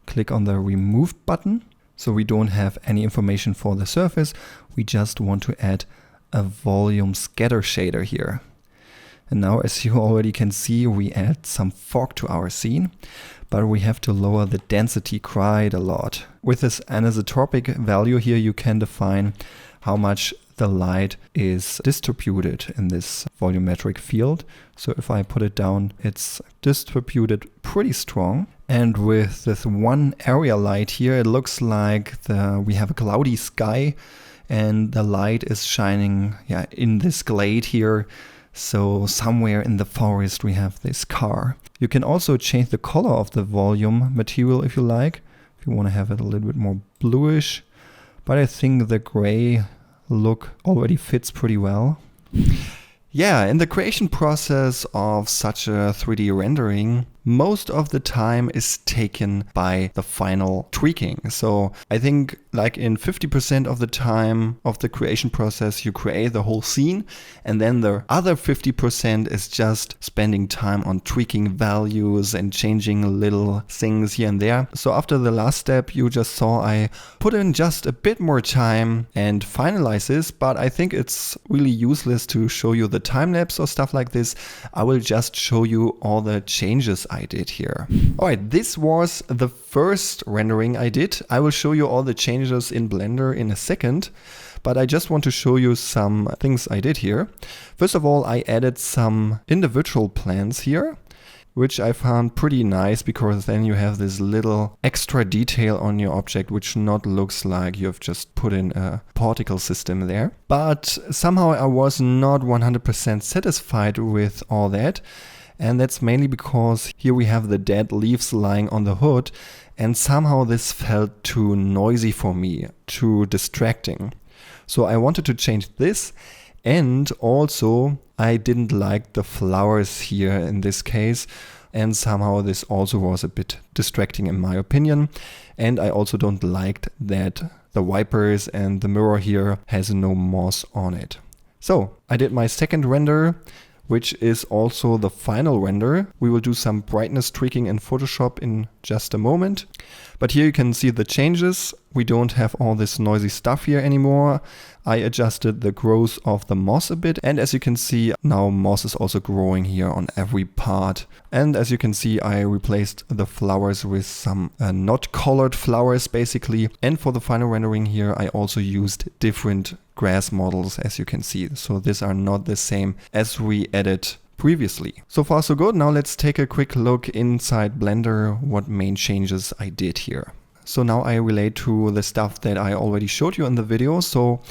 [SPEAKER 1] click on the remove button. So we don't have any information for the surface. We just want to add a volume scatter shader here. And now, as you already can see, we add some fog to our scene, but we have to lower the density quite a lot. With this anisotropic value here, you can define how much the light is distributed in this volumetric field. So if I put it down, it's distributed pretty strong. And with this one area light here, it looks like we have a cloudy sky and the light is shining in this glade here. So somewhere in the forest we have this car. You can also change the color of the volume material if you like, if you want to have it a little bit more bluish. But I think the gray look already fits pretty well. Yeah, in the creation process of such a 3D rendering, most of the time is taken by the final tweaking. So I think like in 50% of the time of the creation process, you create the whole scene, and then the other 50% is just spending time on tweaking values and changing little things here and there. So after the last step you just saw, I put in just a bit more time and finalize this, but I think it's really useless to show you the time lapse or stuff like this. I will just show you all the changes I did here. Alright, this was the first rendering I did. I will show you all the changes in Blender in a second, but I just want to show you some things I did here. First of all, I added some individual plans here, which I found pretty nice because then you have this little extra detail on your object, which not looks like you've just put in a particle system there. But somehow I was not 100% satisfied with all that. And that's mainly because here we have the dead leaves lying on the hood, and somehow this felt too noisy for me, too distracting. So I wanted to change this, and also I didn't like the flowers here in this case, and somehow this also was a bit distracting in my opinion. And I also don't like that the wipers and the mirror here has no moss on it. So I did my second render, which is also the final render. We will do some brightness tweaking in Photoshop in just a moment. But here you can see the changes. We don't have all this noisy stuff here anymore. I adjusted the growth of the moss a bit, and as you can see, now moss is also growing here on every part. And as you can see, I replaced the flowers with some not colored flowers basically. And for the final rendering here, I also used different grass models, as you can see. So these are not the same as we added previously. So far so good. Now let's take a quick look inside Blender what main changes I did here. So now I relate to the stuff that I already showed you in the video. So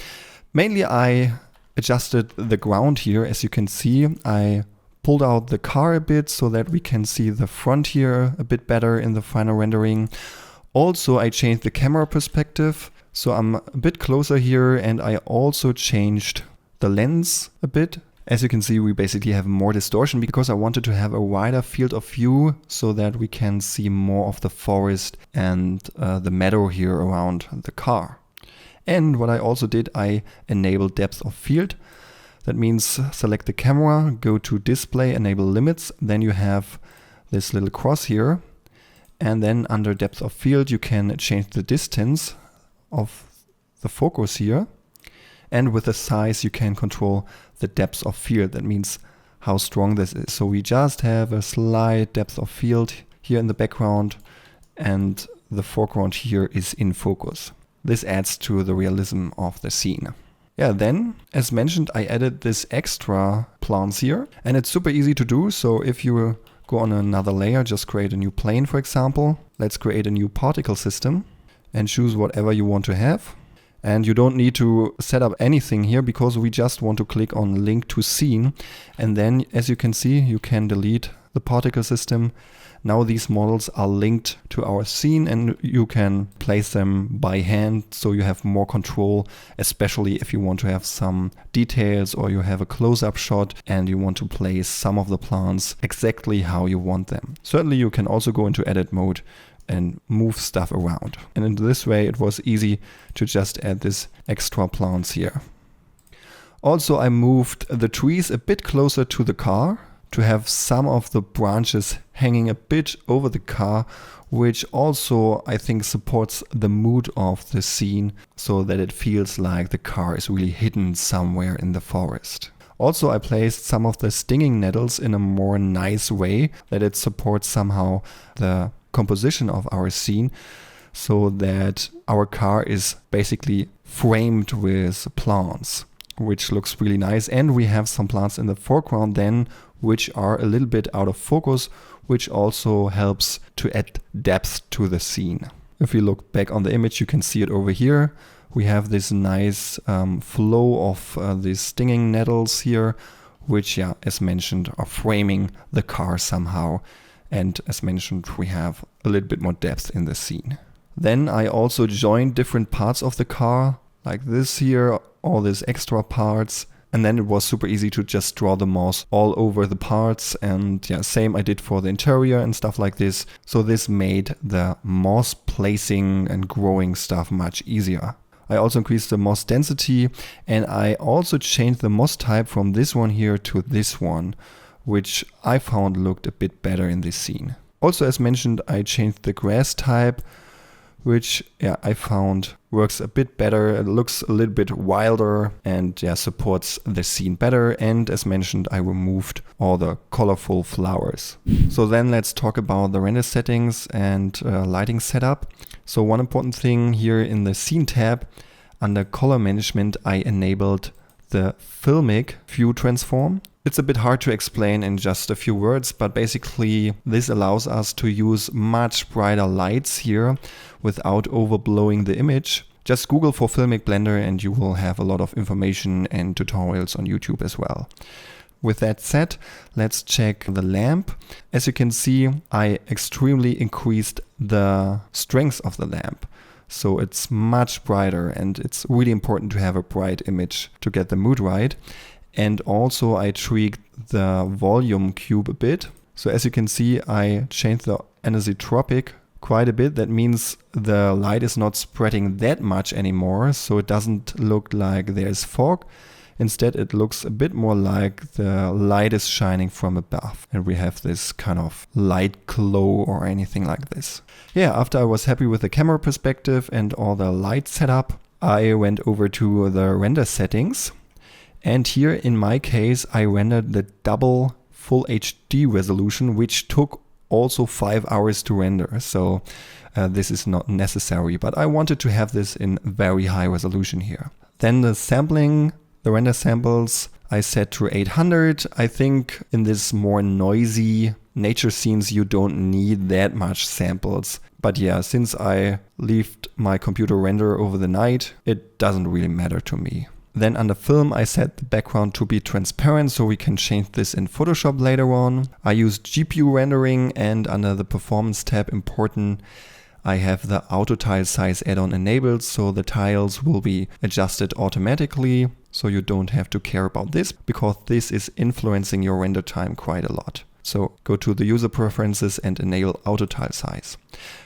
[SPEAKER 1] mainly I adjusted the ground here. As you can see, I pulled out the car a bit so that we can see the front here a bit better in the final rendering. Also, I changed the camera perspective So I'm a bit closer here, and I also changed the lens a bit. As you can see, we basically have more distortion because I wanted to have a wider field of view so that we can see more of the forest and the meadow here around the car. And what I also did, I enabled depth of field. That means select the camera, go to display, enable limits. Then you have this little cross here. And then under depth of field, you can change the distance of the focus here. And with the size, you can control the depth of field. That means how strong this is. So we just have a slight depth of field here in the background, and the foreground here is in focus. This adds to the realism of the scene. Yeah, then, as mentioned, I added this extra plants here, and it's super easy to do. So if you go on another layer, just create a new plane, for example. Let's create a new particle system and choose whatever you want to have. And you don't need to set up anything here because we just want to click on link to scene. And then, as you can see, you can delete the particle system. Now these models are linked to our scene and you can place them by hand so you have more control, especially if you want to have some details or you have a close-up shot and you want to place some of the plants exactly how you want them. Certainly you can also go into edit mode and move stuff around. And in this way it was easy to just add this extra plants here. Also, I moved the trees a bit closer to the car to have some of the branches hanging a bit over the car, which also I think supports the mood of the scene so that it feels like the car is really hidden somewhere in the forest. Also, I placed some of the stinging nettles in a more nice way that it supports somehow the composition of our scene so that our car is basically framed with plants, which looks really nice. And we have some plants in the foreground then which are a little bit out of focus, which also helps to add depth to the scene. If you look back on the image, you can see it over here. We have this nice flow of these stinging nettles here, which, yeah, as mentioned, are framing the car somehow. And as mentioned, we have a little bit more depth in the scene. Then I also joined different parts of the car, like this here, all these extra parts. And then it was super easy to just draw the moss all over the parts. And yeah, same I did for the interior and stuff like this. So this made the moss placing and growing stuff much easier. I also increased the moss density, and I also changed the moss type from this one here to this one, which I found looked a bit better in this scene. Also, as mentioned, I changed the grass type, which, yeah, I found works a bit better. It looks a little bit wilder and, yeah, supports the scene better. And as mentioned, I removed all the colorful flowers. So then let's talk about the render settings and lighting setup. So one important thing here in the scene tab, under color management, I enabled the filmic view transform. It's a bit hard to explain in just a few words, but basically this allows us to use much brighter lights here without overblowing the image. Just Google for Filmic Blender and you will have a lot of information and tutorials on YouTube as well. With that said, let's check the lamp. As you can see, I extremely increased the strength of the lamp. So it's much brighter, and it's really important to have a bright image to get the mood right. And also I tweaked the volume cube a bit. So as you can see, I changed the anisotropic quite a bit. That means the light is not spreading that much anymore. So it doesn't look like there's fog. Instead, it looks a bit more like the light is shining from above. And we have this kind of light glow or anything like this. Yeah, after I was happy with the camera perspective and all the light setup, I went over to the render settings. And here in my case, I rendered the double full HD resolution, which took also 5 hours to render. So this is not necessary, but I wanted to have this in very high resolution here. Then the sampling, the render samples, I set to 800. I think in this more noisy nature scenes, you don't need that much samples. But yeah, since I left my computer render over the night, it doesn't really matter to me. Then under film, I set the background to be transparent, so we can change this in Photoshop later on. I used GPU rendering, and under the performance tab, important, I have the auto tile size add-on enabled, so the tiles will be adjusted automatically. So you don't have to care about this because this is influencing your render time quite a lot. So go to the user preferences and enable auto tile size.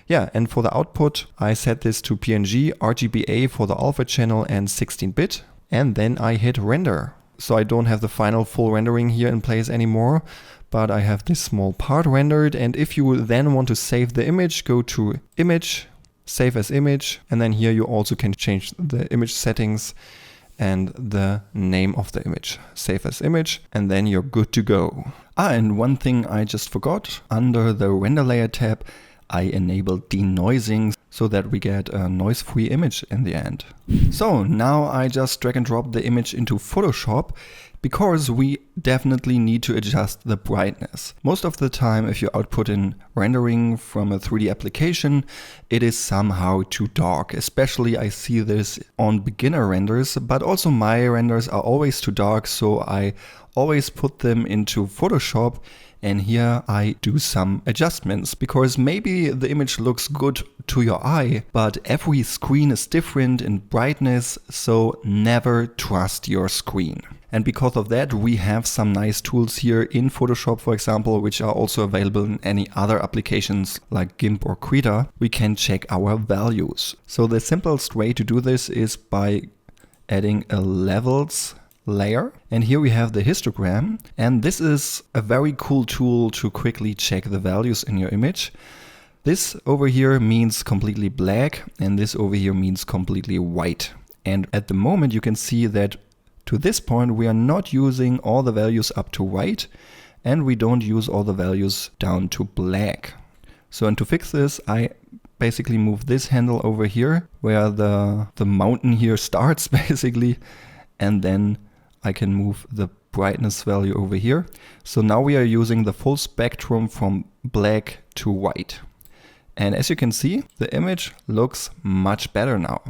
[SPEAKER 1] Yeah, and for the output, I set this to PNG, RGBA for the alpha channel and 16-bit. And then I hit render. So I don't have the final full rendering here in place anymore, but I have this small part rendered. And if you then want to save the image, go to Image, Save as Image. And then here you also can change the image settings and the name of the image. Save as image, and then you're good to go. And one thing I just forgot, under the render layer tab, I enabled denoising so that we get a noise-free image in the end. So now I just drag and drop the image into Photoshop because we definitely need to adjust the brightness. Most of the time, if you output in rendering from a 3D application, it is somehow too dark. Especially I see this on beginner renders, but also my renders are always too dark, so I always put them into Photoshop. And here I do some adjustments because maybe the image looks good to your eye, but every screen is different in brightness, so never trust your screen. And because of that, we have some nice tools here in Photoshop, for example, which are also available in any other applications like GIMP or Krita. We can check our values. So the simplest way to do this is by adding a levels layer. And here we have the histogram. And this is a very cool tool to quickly check the values in your image. This over here means completely black, and this over here means completely white. And at the moment you can see that to this point we are not using all the values up to white, and we don't use all the values down to black. So, and to fix this, I basically move this handle over here where the mountain here starts basically, and then I can move the brightness value over here. So now we are using the full spectrum from black to white. And as you can see, the image looks much better now.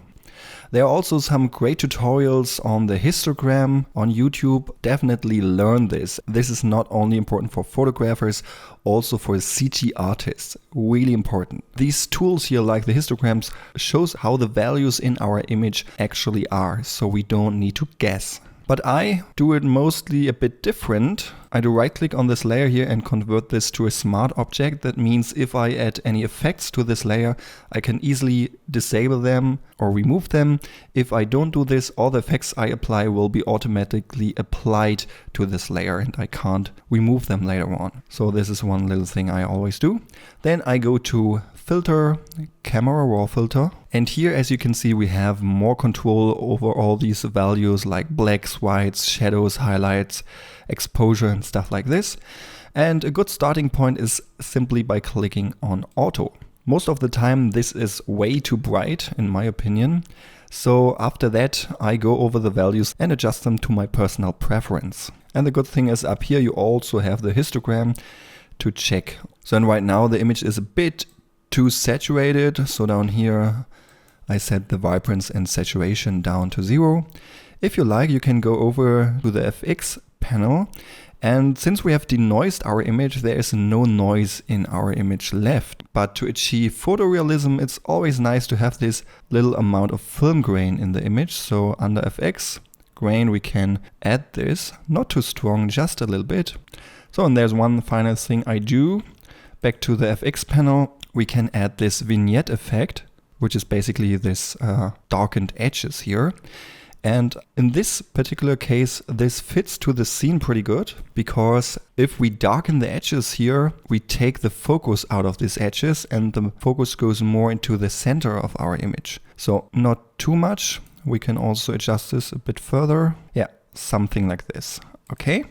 [SPEAKER 1] There are also some great tutorials on the histogram on YouTube. Definitely learn this. This is not only important for photographers, also for CG artists. Really important. These tools here, like the histograms, shows how the values in our image actually are, so we don't need to guess. But I do it mostly a bit different. I do right click on this layer here and convert this to a smart object. That means if I add any effects to this layer, I can easily disable them or remove them. If I don't do this, all the effects I apply will be automatically applied to this layer and I can't remove them later on. So this is one little thing I always do. Then I go to Filter, Camera Raw Filter. And here, as you can see, we have more control over all these values like blacks, whites, shadows, highlights, exposure and stuff like this. And a good starting point is simply by clicking on Auto. Most of the time this is way too bright in my opinion. So after that I go over the values and adjust them to my personal preference. And the good thing is up here you also have the histogram to check. So and right now the image is a bit too saturated. So down here I set the vibrance and saturation down to 0. If you like, you can go over to the FX panel, and since we have denoised our image, there is no noise in our image left. But to achieve photorealism, it's always nice to have this little amount of film grain in the image. So under FX grain we can add this, not too strong, just a little bit. So and there's one final thing I do. Back to the FX panel, we can add this vignette effect, which is basically this darkened edges here. And in this particular case, this fits to the scene pretty good, because if we darken the edges here, we take the focus out of these edges and the focus goes more into the center of our image. So not too much. We can also adjust this a bit further. Yeah, something like this. Okay.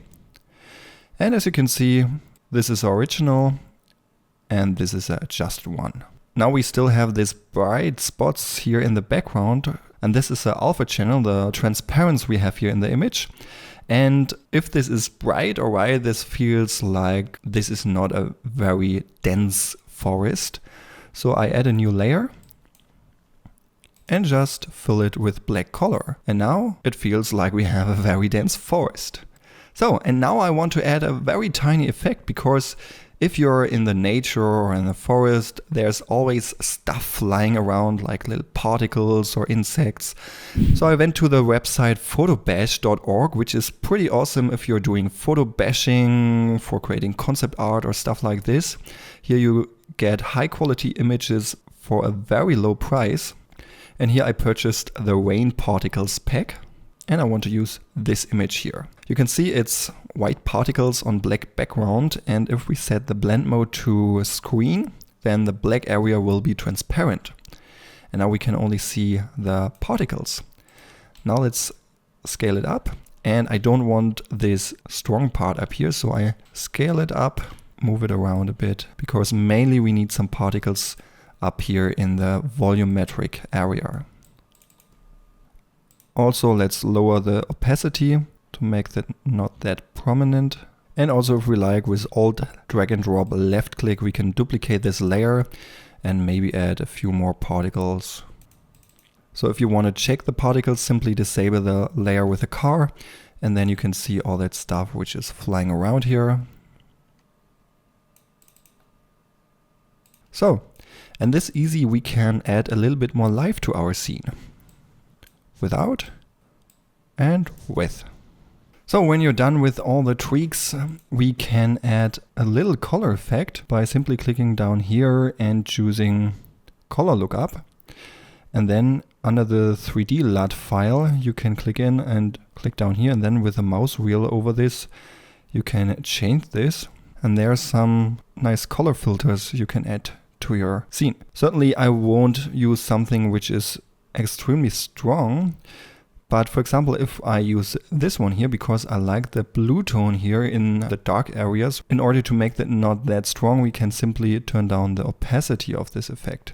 [SPEAKER 1] And as you can see, this is original and this is a adjusted one. Now we still have these bright spots here in the background, and this is the alpha channel, the transparency we have here in the image. And if this is bright or why this feels like this is not a very dense forest. So I add a new layer and just fill it with black color. And now it feels like we have a very dense forest. So, and now I want to add a very tiny effect, because If you're in the nature or in the forest, there's always stuff flying around like little particles or insects. So I went to the website PHOTOBASH.org, which is pretty awesome if you're doing photo bashing for creating concept art or stuff like this. Here you get high quality images for a very low price. And here I purchased the rain particles pack. And I want to use this image here. You can see it's white particles on black background, and if we set the blend mode to screen, then the black area will be transparent. And now we can only see the particles. Now let's scale it up, and I don't want this strong part up here, so I scale it up, move it around a bit, because mainly we need some particles up here in the volumetric area. Also, let's lower the opacity to make that not that prominent. And also, if we like, with Alt drag and drop left click, we can duplicate this layer and maybe add a few more particles. So if you want to check the particles, simply disable the layer with a car, and then you can see all that stuff which is flying around here. So, and this easy we can add a little bit more life to our scene. Without and with. So when you're done with all the tweaks, we can add a little color effect by simply clicking down here and choosing color lookup. And then under the 3D LUT file, you can click in and click down here, and then with a mouse wheel over this, you can change this. And there are some nice color filters you can add to your scene. Certainly I won't use something which is extremely strong, but for example, if I use this one here, because I like the blue tone here in the dark areas, in order to make that not that strong, we can simply turn down the opacity of this effect.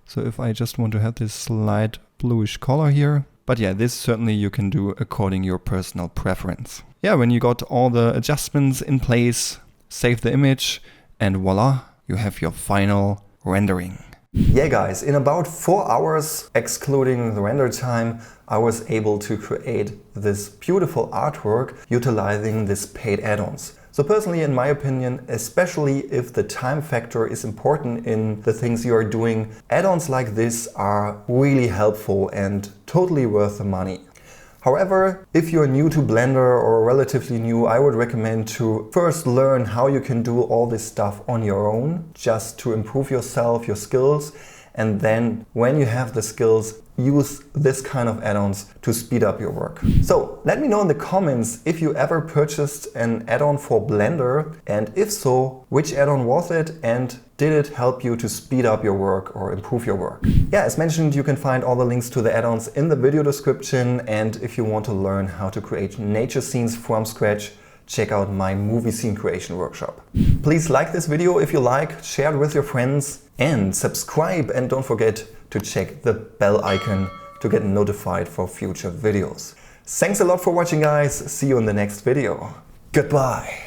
[SPEAKER 1] So if I just want to have this slight bluish color here, but yeah, this certainly you can do according to your personal preference. Yeah, when you got all the adjustments in place, save the image, and voila, you have your final rendering. Yeah guys, in about 4 hours, excluding the render time, I was able to create this beautiful artwork utilizing this paid add-ons. So personally, in my opinion, especially if the time factor is important in the things you are doing, add-ons like this are really helpful and totally worth the money. However, if you're new to Blender or relatively new, I would recommend to first learn how you can do all this stuff on your own, just to improve yourself, your skills, and then when you have the skills, use this kind of add-ons to speed up your work. So let me know in the comments if you ever purchased an add-on for Blender, and if so, which add-on was it, and did it help you to speed up your work or improve your work? Yeah, as mentioned, you can find all the links to the add-ons in the video description, and if you want to learn how to create nature scenes from scratch, check out my movie scene creation workshop. Please like this video if you like, share it with your friends, and subscribe, and don't forget to check the bell icon to get notified for future videos. Thanks a lot for watching guys, see you in the next video. Goodbye!